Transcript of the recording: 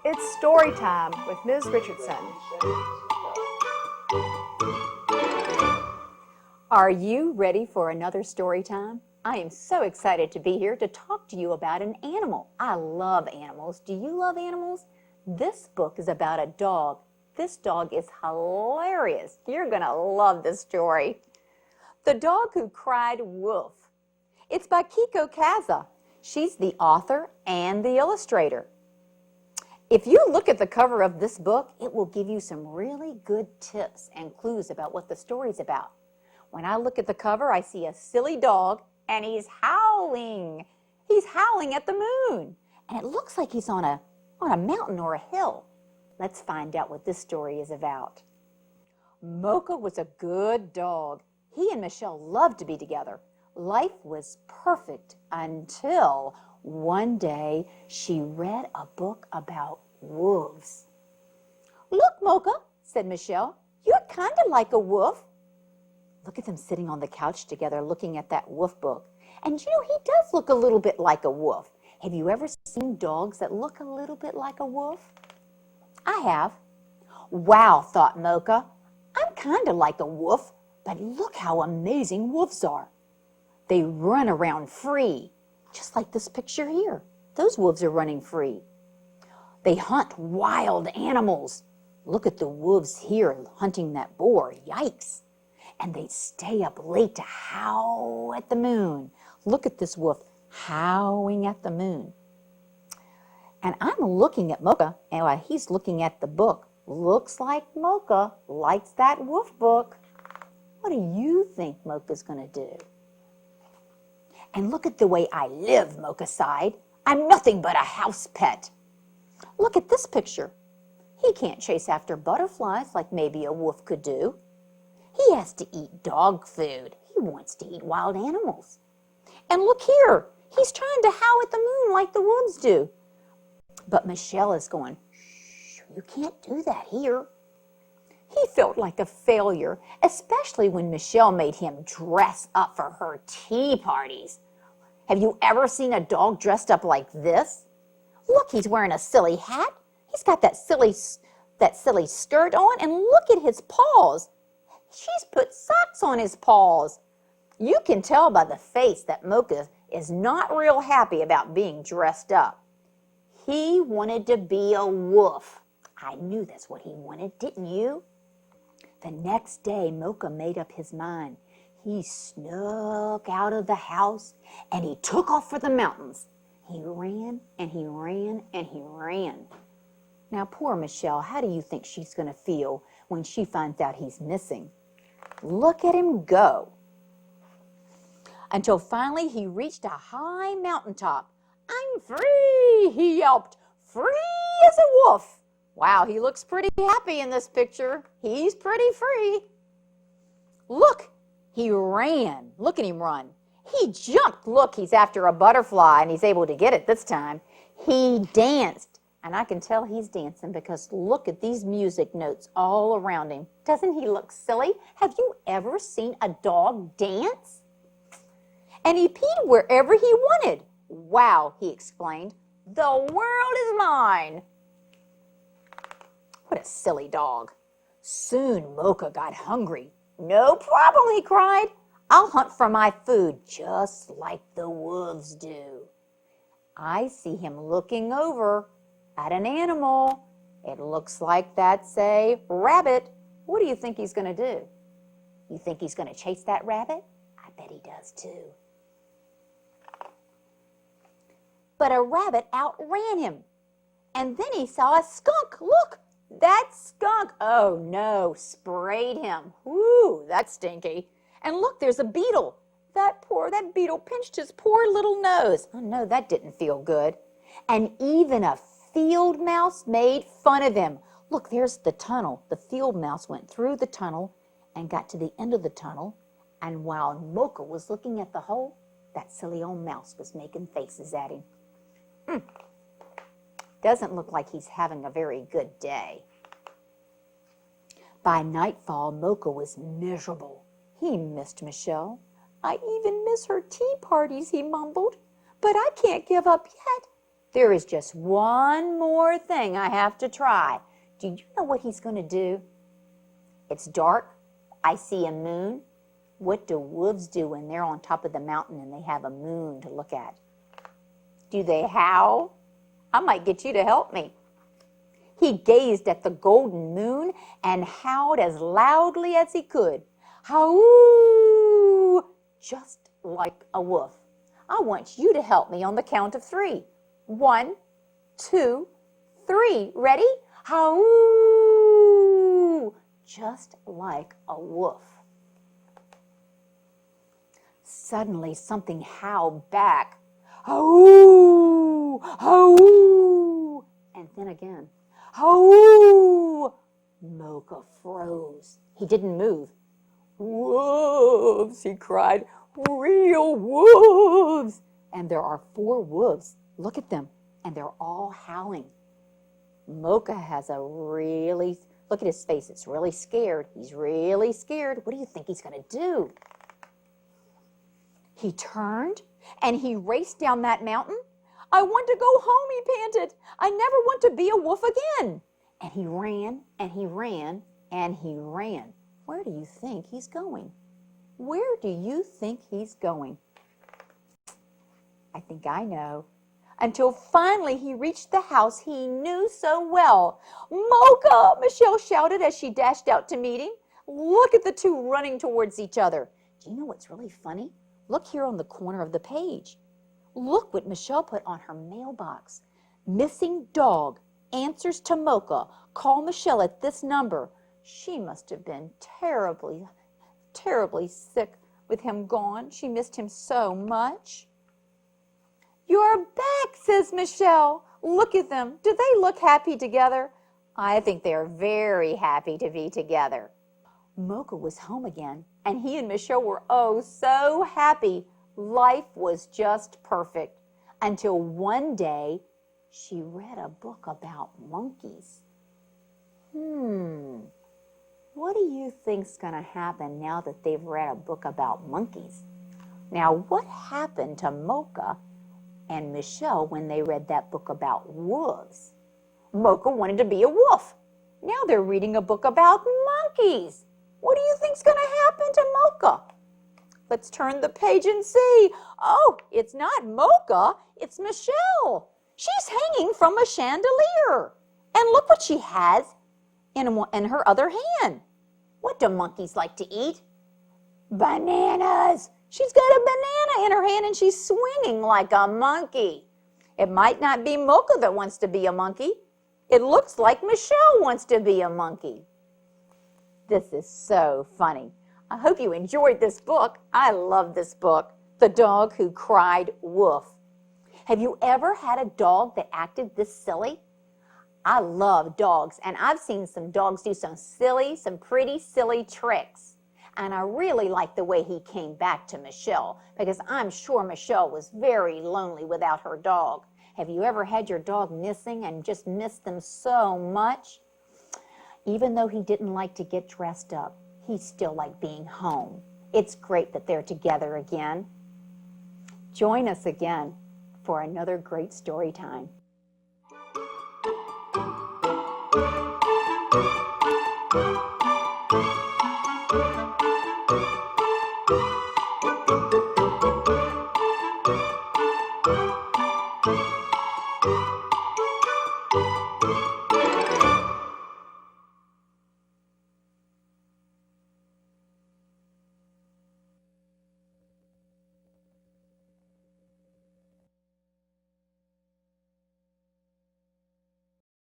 It's story time with Ms. Richardson. Are you ready for another story time? I am so excited to be here to talk to you about an animal. I love animals. Do you love animals? This book is about a dog. This dog is hilarious. You're going to love this story. The Dog Who Cried Wolf. It's by Kiko Kaza. She's the author and the illustrator. If you look at the cover of this book, it will give you some really good tips and clues about what the story's about. When I look at the cover, I see a silly dog, and he's howling. He's howling at the moon, and it looks like he's on a mountain or a hill. Let's find out what this story is about. Mocha was a good dog. He and Michelle loved to be together. Life was perfect until one day she read a book about wolves. "Look, Mocha," said Michelle, "you're kind of like a wolf." Look at them sitting on the couch together looking at that wolf book. And you know, he does look a little bit like a wolf. Have you ever seen dogs that look a little bit like a wolf? I have. Wow, thought Mocha, I'm kind of like a wolf, but look how amazing wolves are. They run around free, just like this picture here. Those wolves are running free. They hunt wild animals. Look at the wolves here hunting that boar. Yikes. And they stay up late to howl at the moon. Look at this wolf howling at the moon. And I'm looking at Mocha, and while he's looking at the book, looks like Mocha likes that wolf book. What do you think Mocha's going to do? And look at the way I live, Mocha sighed. I'm nothing but a house pet. Look at this picture. He can't chase after butterflies like maybe a wolf could do. He has to eat dog food. He wants to eat wild animals. And look here, he's trying to howl at the moon like the wolves do. But Michelle is going, "Shh, you can't do that here." He felt like a failure, especially when Michelle made him dress up for her tea parties. Have you ever seen a dog dressed up like this? Look, he's wearing a silly hat. He's got that silly skirt on, and look at his paws. She's put socks on his paws. You can tell by the face that Mocha is not real happy about being dressed up. He wanted to be a wolf. I knew that's what he wanted, didn't you? The next day, Mocha made up his mind. He snuck out of the house and he took off for the mountains. He ran and he ran and he ran. Now, poor Michelle, how do you think she's going to feel when she finds out he's missing? Look at him go. Until finally he reached a high mountaintop. "I'm free," he yelped. "Free as a wolf." Wow, he looks pretty happy in this picture. He's pretty free. Look, he ran. Look at him run. He jumped. Look, he's after a butterfly and he's able to get it this time. He danced. And I can tell he's dancing because look at these music notes all around him. Doesn't he look silly? Have you ever seen a dog dance? And he peed wherever he wanted. "Wow," he exclaimed, "the world is mine." What a silly dog. Soon Mocha got hungry. "No problem," he cried. "I'll hunt for my food just like the wolves do." I see him looking over at an animal. It looks like that's a rabbit. What do you think he's going to do? You think he's going to chase that rabbit? I bet he does too. But a rabbit outran him. And then he saw a skunk. Look, that skunk, oh no, sprayed him. Whoo, that's stinky. And look, there's a beetle. That beetle pinched his poor little nose. Oh no, that didn't feel good. And even a field mouse made fun of him. Look, there's the tunnel. The field mouse went through the tunnel and got to the end of the tunnel. And while Mocha was looking at the hole, that silly old mouse was making faces at him. Doesn't look like he's having a very good day. By nightfall, Mocha was miserable. He missed Michelle. I even miss her tea parties, he mumbled. But I can't give up yet. There is just one more thing I have to try. Do you know what he's going to do? It's dark. I see a moon. What do wolves do when they're on top of the mountain and they have a moon to look at? Do they howl? I might get you to help me. He gazed at the golden moon and howled as loudly as he could. Howl! Just like a wolf. I want you to help me on the count of 3. 1, 2, 3. Ready? Howl! Just like a wolf. Suddenly something howled back. Howl! Howl! And then again. Howl! Mocha froze. He didn't move. Wolves, he cried. Real wolves! And there are 4 wolves. Look at them. And they're all howling. Mocha has look at his face. It's really scared. He's really scared. What do you think he's going to do? He turned and he raced down that mountain. I want to go home, he panted. I never want to be a wolf again. And he ran and he ran and he ran. Where do you think he's going? Where do you think he's going? I think I know. Until finally he reached the house he knew so well. Mocha, Michelle shouted as she dashed out to meet him. Look at the two running towards each other. Do you know what's really funny? Look here on the corner of the page. Look what Michelle put on her mailbox. Missing dog. Answers to Mocha. Call Michelle at this number. She must have been terribly, terribly sick with him gone. She missed him so much. You're back, says Michelle. Look at them. Do they look happy together? I think they're very happy to be together. Mocha was home again, and he and Michelle were oh so happy. Life was just perfect until one day she read a book about monkeys. What do you think's going to happen now that they've read a book about monkeys? Now, what happened to Mocha and Michelle when they read that book about wolves? Mocha wanted to be a wolf. Now they're reading a book about monkeys. What do you think's going to happen to Mocha? Let's turn the page and see. Oh, it's not Mocha, it's Michelle. She's hanging from a chandelier. And look what she has in her other hand. What do monkeys like to eat? Bananas. She's got a banana in her hand and she's swinging like a monkey. It might not be Mocha that wants to be a monkey. It looks like Michelle wants to be a monkey. This is so funny. I hope you enjoyed this book. I love this book, The Dog Who Cried Wolf. Have you ever had a dog that acted this silly? I love dogs, and I've seen some dogs do some pretty silly tricks. And I really like the way he came back to Michelle, because I'm sure Michelle was very lonely without her dog. Have you ever had your dog missing and just missed them so much? Even though he didn't like to get dressed up, he still liked being home. It's great that they're together again. Join us again for another great story time.